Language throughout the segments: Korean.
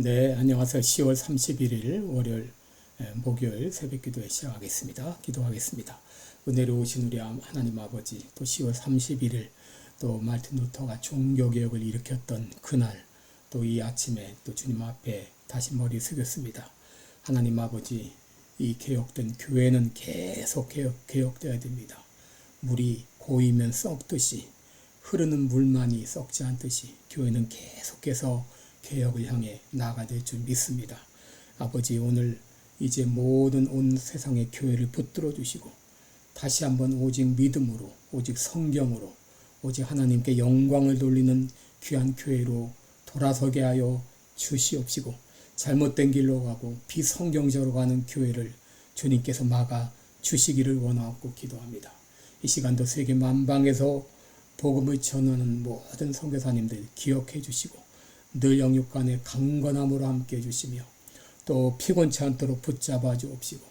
네, 안녕하세요. 10월 31일 월요일 목요일 새벽기도에 시작하겠습니다. 기도하겠습니다. 은혜로우신 우리 하나님 아버지, 또 10월 31일 또 마르틴 루터가 종교개혁을 일으켰던 그날, 또 이 아침에 또 주님 앞에 다시 머리 숙였습니다. 하나님 아버지, 이 개혁된 교회는 계속 개혁되어야 됩니다. 물이 고이면 썩듯이, 흐르는 물만이 썩지 않듯이 교회는 계속해서 개혁을 향해 나아가야 될 줄 믿습니다. 아버지, 오늘 이제 모든 온 세상의 교회를 붙들어 주시고 다시 한번 오직 믿음으로, 오직 성경으로, 오직 하나님께 영광을 돌리는 귀한 교회로 돌아서게 하여 주시옵시고, 잘못된 길로 가고 비성경적으로 가는 교회를 주님께서 막아 주시기를 원하고 기도합니다. 이 시간도 세계 만방에서 복음을 전하는 모든 선교사님들 기억해 주시고, 늘 영육간에 강건함으로 함께 해주시며 또 피곤치 않도록 붙잡아 주옵시고,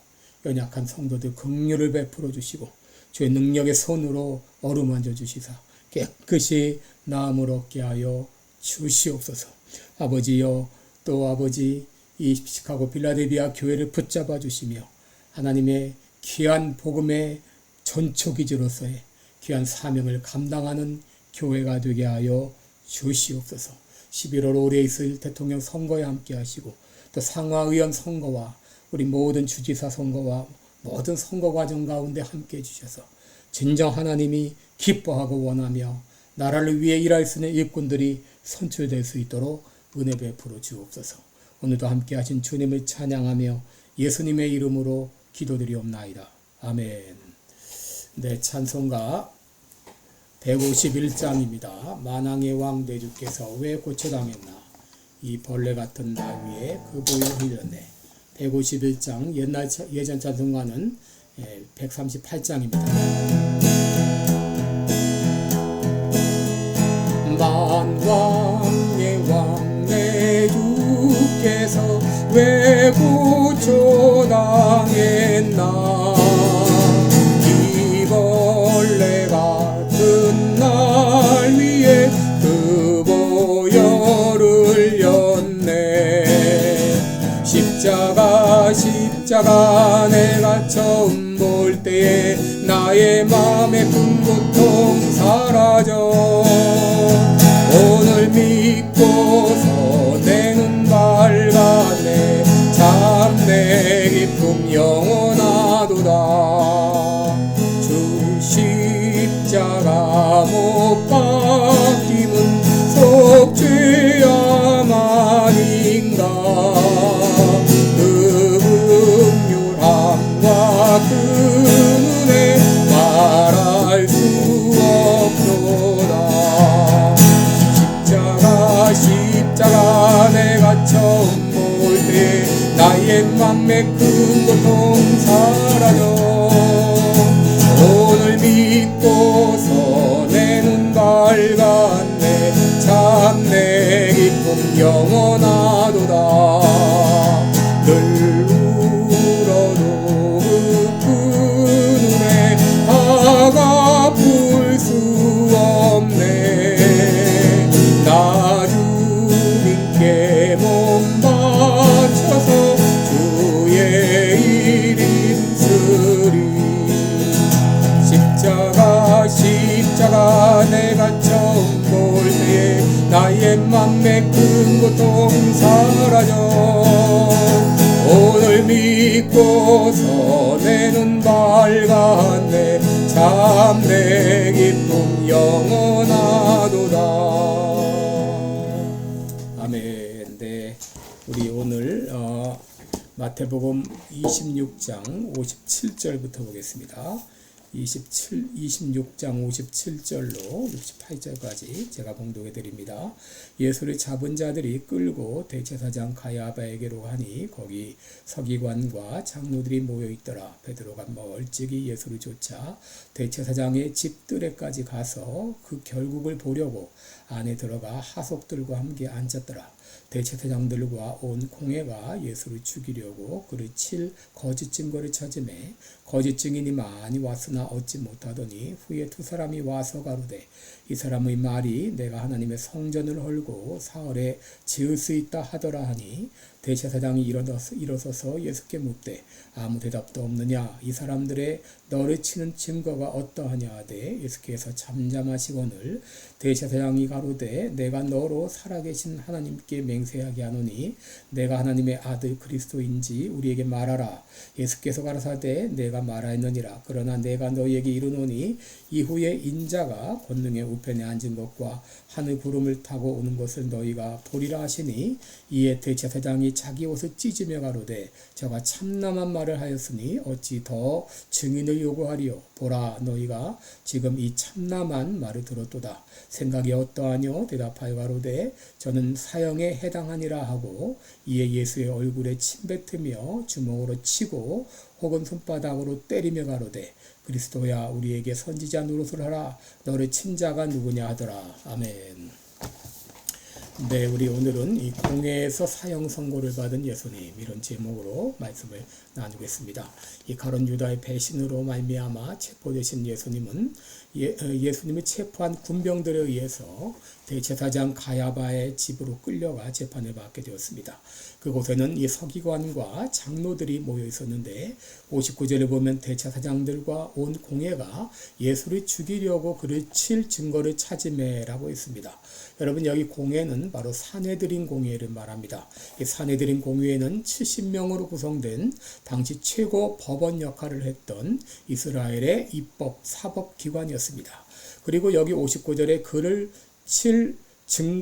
연약한 성도들 긍휼을 베풀어 주시고 주의 능력의 손으로 어루만져 주시사 깨끗이 나음을 얻게 하여 주시옵소서. 아버지여, 또 아버지, 이 시카고 필라델피아 교회를 붙잡아 주시며 하나님의 귀한 복음의 전초기지로서의 귀한 사명을 감당하는 교회가 되게 하여 주시옵소서. 11월 올해 있을 대통령 선거에 함께 하시고, 또 상하의원 선거와 우리 모든 주지사 선거와 모든 선거 과정 가운데 함께 해주셔서 진정 하나님이 기뻐하고 원하며 나라를 위해 일할 수 있는 일꾼들이 선출될 수 있도록 은혜 베풀어 주옵소서. 오늘도 함께 하신 주님을 찬양하며 예수님의 이름으로 기도드리옵나이다. 아멘. 네, 찬송가 151장입니다. 만왕의 왕 내 주께서 왜 고쳐당했나, 이 벌레 같은 나 위에 그 보혈 흘렸네. 151장, 예전 찬송가는 138장입니다. 만왕의 왕 내 주께서 왜 고쳐당했나, 이 벌레 같은 날 위에 그 보혈을 흘렸네. 십자가 내가 처음 볼 때에 나의 맘의 큰 고통 사라져. 오늘 믿고서 내 눈 밝았네. 참 내 기쁨 영원하도다. 주 십자가 못 박힘은 속죄함 아닌가. 그 긍휼함과 그 은혜 말할 수 없도다. 십자가 내가 처음 볼 때 나의 맘에 큰 고통 사라져. 오늘 믿고서 내 눈 밝았네. 참 내 기쁨 영원하도다. 늘 울어도 그 눈에 화가 풀 수 없네. 나 주님께 몸 바쳐서 주의 일 힘쓰리. 십자가 내가 처음 볼 때에 나의 맘에 큰 고통 사라져. 오늘 믿고서 내 눈 밝았네. 참 내 기쁨 영원하도다. 아멘. 네, 우리 오늘 마태복음 26장 57절부터 보겠습니다. 26장 57절로 68절까지 제가 봉독해 드립니다. 예수를 잡은 자들이 끌고 대제사장 가야바에게로 가니 거기 서기관과 장로들이 모여 있더라. 베드로가 멀찍이 예수를 쫓아 대제사장의 집들에까지 가서 그 결국을 보려고 안에 들어가 하속들과 함께 앉았더라. 대제사장들과 온 공회가 예수를 죽이려고 그를 칠 거짓 증거를 찾으매 거짓 증인이 많이 왔으나 하나 얻지 못하더니 후에 두 사람이 와서 가로되 이 사람의 말이 내가 하나님의 성전을 헐고 사흘에 지을 수 있다 하더라 하니 대제사장이 일어서서 예수께 묻되 아무 대답도 없느냐 이 사람들의 너를 치는 증거가 어떠하냐 하되 예수께서 잠잠하시거늘 대제사장이 가로되 내가 너로 살아계신 하나님께 맹세하게 하노니 내가 하나님의 아들 그리스도인지 우리에게 말하라. 예수께서 가라사대 내가 말하였느니라. 그러나 내가 너희에게 이르노니 이후에 인자가 권능의 우편에 앉은 것과 하늘 구름을 타고 오는 것을 너희가 보리라 하시니 이에 대제사장이 자기 옷을 찢으며 가로되 저가 참남한 말을 하였으니 어찌 더 증인을 요구하리요. 보라 너희가 지금 이 참남한 말을 들었도다. 생각이 어떠하뇨? 대답하여 가로되 저는 사형에 해당하니라 하고 이에 예수의 얼굴에 침뱉으며 주먹으로 치고 혹은 손바닥으로 때리며 가로되 그리스도야 우리에게 선지자 노릇을 하라. 너를 친 자가 누구냐 하더라. 아멘. 네, 우리 오늘은 이 공회에서 사형 선고를 받은 예수님 이런 제목으로 말씀을 나누겠습니다. 이 가룟 유다의 배신으로 말미암아 체포되신 예수님은 예수님을 체포한 군병들에 의해서 대제사장 가야바의 집으로 끌려가 재판을 받게 되었습니다. 그곳에는 이 서기관과 장로들이 모여 있었는데 59절을 보면 대제사장들과 온 공회가 예수를 죽이려고 그를 칠 증거를 찾으매라고 했습니다. 여러분 여기 공회는 바로 산헤드린 공회를 말합니다. 이 산헤드린 공회는 70명으로 구성된 당시 최고 법원 역할을 했던 이스라엘의 입법 사법기관이었습니다. 그리고 여기 59절에 그를 칠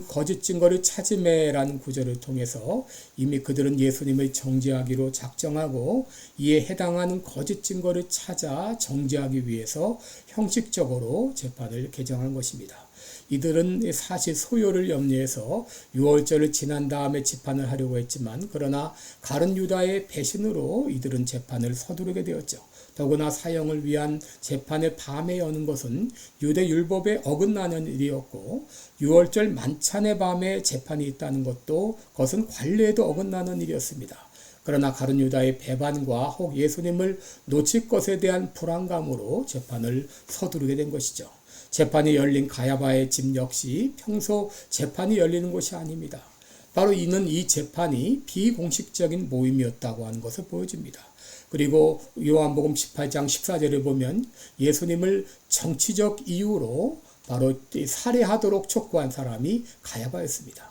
거짓 증거를 찾으매라는 구절을 통해서 이미 그들은 예수님을 정죄하기로 작정하고 이에 해당하는 거짓 증거를 찾아 정죄하기 위해서 형식적으로 재판을 개정한 것입니다. 이들은 사실 소요를 염려해서 6월절을 지난 다음에 재판을 하려고 했지만 그러나 가룟 유다의 배신으로 이들은 재판을 서두르게 되었죠. 더구나 사형을 위한 재판을 밤에 여는 것은 유대 율법에 어긋나는 일이었고 6월절 만찬의 밤에 재판이 있다는 것도 그것은 관례에도 어긋나는 일이었습니다. 그러나 가룟 유다의 배반과 혹 예수님을 놓칠 것에 대한 불안감으로 재판을 서두르게 된 것이죠. 재판이 열린 가야바의 집 역시 평소 재판이 열리는 곳이 아닙니다. 바로 이는 이 재판이 비공식적인 모임이었다고 하는 것을 보여줍니다. 그리고 요한복음 18장 14절을 보면 예수님을 정치적 이유로 바로 살해하도록 촉구한 사람이 가야바였습니다.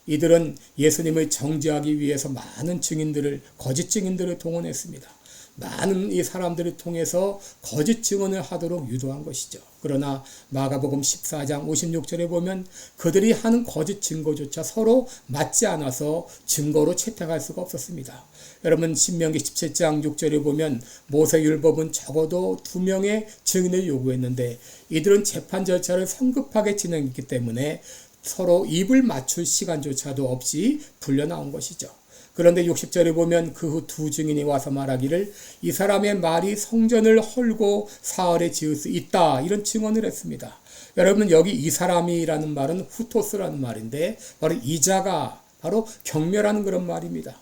이들은 예수님을 정죄하기 위해서 많은 증인들을 거짓 증인들을 동원했습니다. 많은 이 사람들을 통해서 거짓 증언을 하도록 유도한 것이죠. 그러나 마가복음 14장 56절에 보면 그들이 하는 거짓 증거조차 서로 맞지 않아서 증거로 채택할 수가 없었습니다. 여러분 신명기 17장 6절에 보면 모세율법은 적어도 2명의 증인을 요구했는데 이들은 재판 절차를 성급하게 진행했기 때문에 서로 입을 맞출 시간조차도 없이 불려나온 것이죠. 그런데 60절에 보면 그 후 두 증인이 와서 말하기를 이 사람의 말이 성전을 헐고 사흘에 지을 수 있다 이런 증언을 했습니다. 여러분 여기 이 사람이라는 말은 후토스라는 말인데 바로 이자가 바로 경멸하는 그런 말입니다.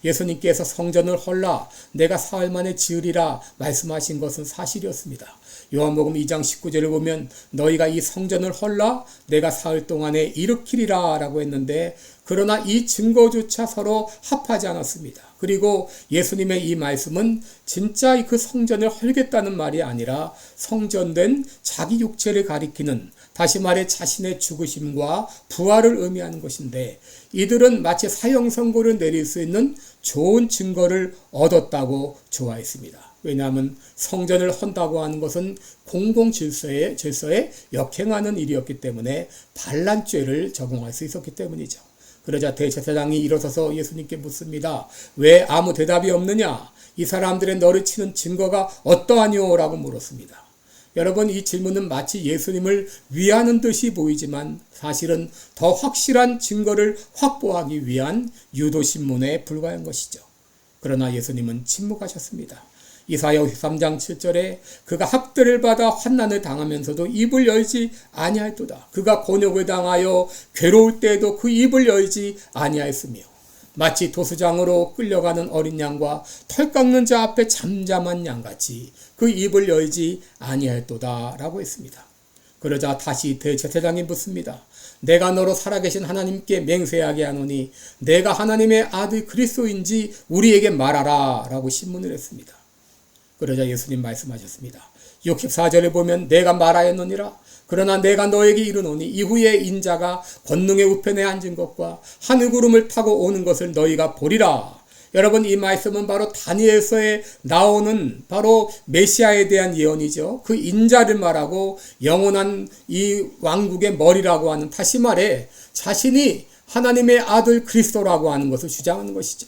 예수님께서 성전을 헐라 내가 사흘 만에 지으리라 말씀하신 것은 사실이었습니다. 요한복음 2장 19절을 보면 너희가 이 성전을 헐라 내가 사흘 동안에 일으키리라 라고 했는데 그러나 이 증거조차 서로 합하지 않았습니다. 그리고 예수님의 이 말씀은 진짜 그 성전을 헐겠다는 말이 아니라 성전된 자기 육체를 가리키는 다시 말해 자신의 죽으심과 부활을 의미하는 것인데 이들은 마치 사형 선고를 내릴 수 있는 좋은 증거를 얻었다고 좋아했습니다. 왜냐하면 성전을 헌다고 하는 것은 공공 질서에 역행하는 일이었기 때문에 반란죄를 적용할 수 있었기 때문이죠. 그러자 대제사장이 일어서서 예수님께 묻습니다. 왜 아무 대답이 없느냐? 이 사람들의 너를 치는 증거가 어떠하뇨? 라고 물었습니다. 여러분 이 질문은 마치 예수님을 위하는 듯이 보이지만 사실은 더 확실한 증거를 확보하기 위한 유도신문에 불과한 것이죠. 그러나 예수님은 침묵하셨습니다. 이사야 53장 7절에 그가 학대를 받아 환난을 당하면서도 입을 열지 아니하였도다. 그가 곤욕을 당하여 괴로울 때에도 그 입을 열지 아니하였으며 마치 도수장으로 끌려가는 어린 양과 털 깎는 자 앞에 잠잠한 양같이 그 입을 열지 아니하였도다 라고 했습니다. 그러자 다시 대제사장이 묻습니다. 내가 너로 살아계신 하나님께 맹세하게 하노니 내가 하나님의 아들 그리스도인지 우리에게 말하라 라고 신문을 했습니다. 그러자 예수님 말씀하셨습니다. 64절에 보면 내가 말하였느니라. 그러나 내가 너에게 이르노니 이후에 인자가 권능의 우편에 앉은 것과 하늘구름을 타고 오는 것을 너희가 보리라. 여러분, 이 말씀은 바로 다니엘서에 나오는 바로 메시아에 대한 예언이죠. 그 인자를 말하고 영원한 이 왕국의 머리라고 하는, 다시 말해 자신이 하나님의 아들 그리스도라고 하는 것을 주장하는 것이죠.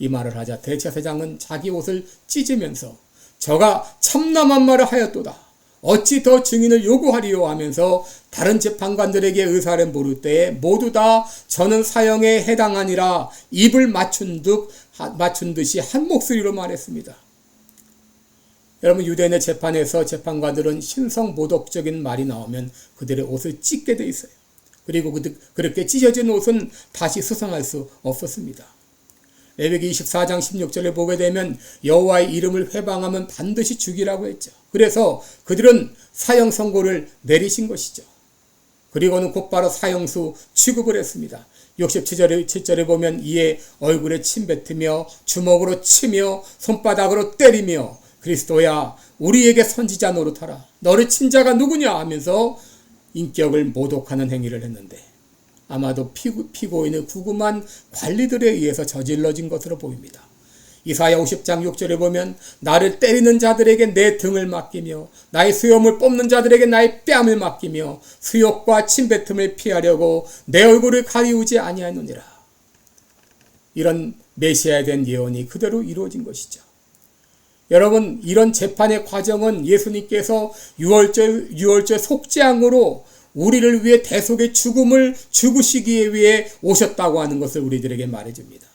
이 말을 하자 대제사장은 자기 옷을 찢으면서 저가 참남한 말을 하였도다. 어찌 더 증인을 요구하리요 하면서 다른 재판관들에게 의사를 물을 때에 모두 다 저는 사형에 해당하니라 입을 맞춘 듯이 한 목소리로 말했습니다. 여러분, 유대인의 재판에서 재판관들은 신성모독적인 말이 나오면 그들의 옷을 찢게 돼 있어요. 그리고 그렇게 찢어진 옷은 다시 수선할 수 없었습니다. 레위기 24장 16절에 보게 되면 여호와의 이름을 회방하면 반드시 죽이라고 했죠. 그래서 그들은 사형 선고를 내리신 것이죠. 그리고는 곧바로 사형수 취급을 했습니다. 67절에 보면 이에 얼굴에 침 뱉으며 주먹으로 치며 손바닥으로 때리며 그리스도야 우리에게 선지자 노릇하라. 너를 친 자가 누구냐 하면서 인격을 모독하는 행위를 했는데 아마도 피고인의 구금한 관리들에 의해서 저질러진 것으로 보입니다. 이사야 50장 6절에 보면 나를 때리는 자들에게 내 등을 맡기며 나의 수염을 뽑는 자들에게 나의 뺨을 맡기며 수욕과 침뱉음을 피하려고 내 얼굴을 가리우지 아니하느니라. 이런 메시아에 대한 예언이 그대로 이루어진 것이죠. 여러분, 이런 재판의 과정은 예수님께서 유월절 속죄양으로 우리를 위해 대속의 죽음을 죽으시기 위해 오셨다고 하는 것을 우리들에게 말해줍니다.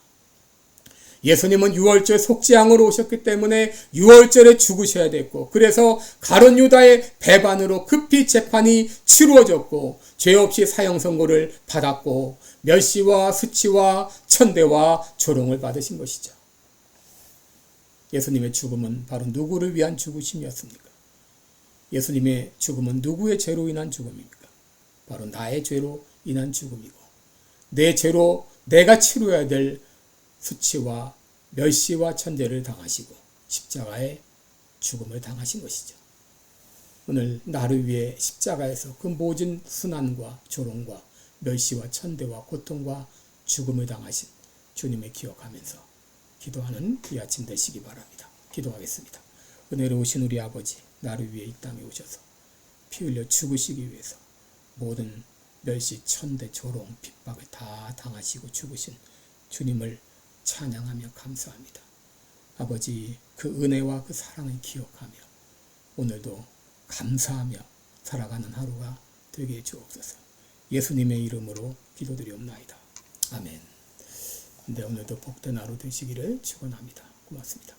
예수님은 유월절 속죄양으로 오셨기 때문에 유월절에 죽으셔야 됐고, 그래서 가룟 유다의 배반으로 급히 재판이 치루어졌고 죄 없이 사형 선고를 받았고 멸시와 수치와 천대와 조롱을 받으신 것이죠. 예수님의 죽음은 바로 누구를 위한 죽으심이었습니까? 예수님의 죽음은 누구의 죄로 인한 죽음입니까? 바로 나의 죄로 인한 죽음이고 내 죄로 내가 치러야 될 수치와 멸시와 천대를 당하시고 십자가의 죽음을 당하신 것이죠. 오늘 나를 위해 십자가에서 그 모든 순환과 조롱과 멸시와 천대와 고통과 죽음을 당하신 주님을 기억하면서 기도하는 이 아침 되시기 바랍니다. 기도하겠습니다. 은혜로우신 우리 아버지, 나를 위해 이 땅에 오셔서 피 흘려 죽으시기 위해서 모든 멸시, 천대, 조롱, 핍박을 다 당하시고 죽으신 주님을 찬양하며 감사합니다. 아버지, 그 은혜와 그 사랑을 기억하며 오늘도 감사하며 살아가는 하루가 되게 해주옵소서. 예수님의 이름으로 기도드리옵나이다. 아멘. 네, 오늘도 복된 하루 되시기를 축원합니다. 고맙습니다.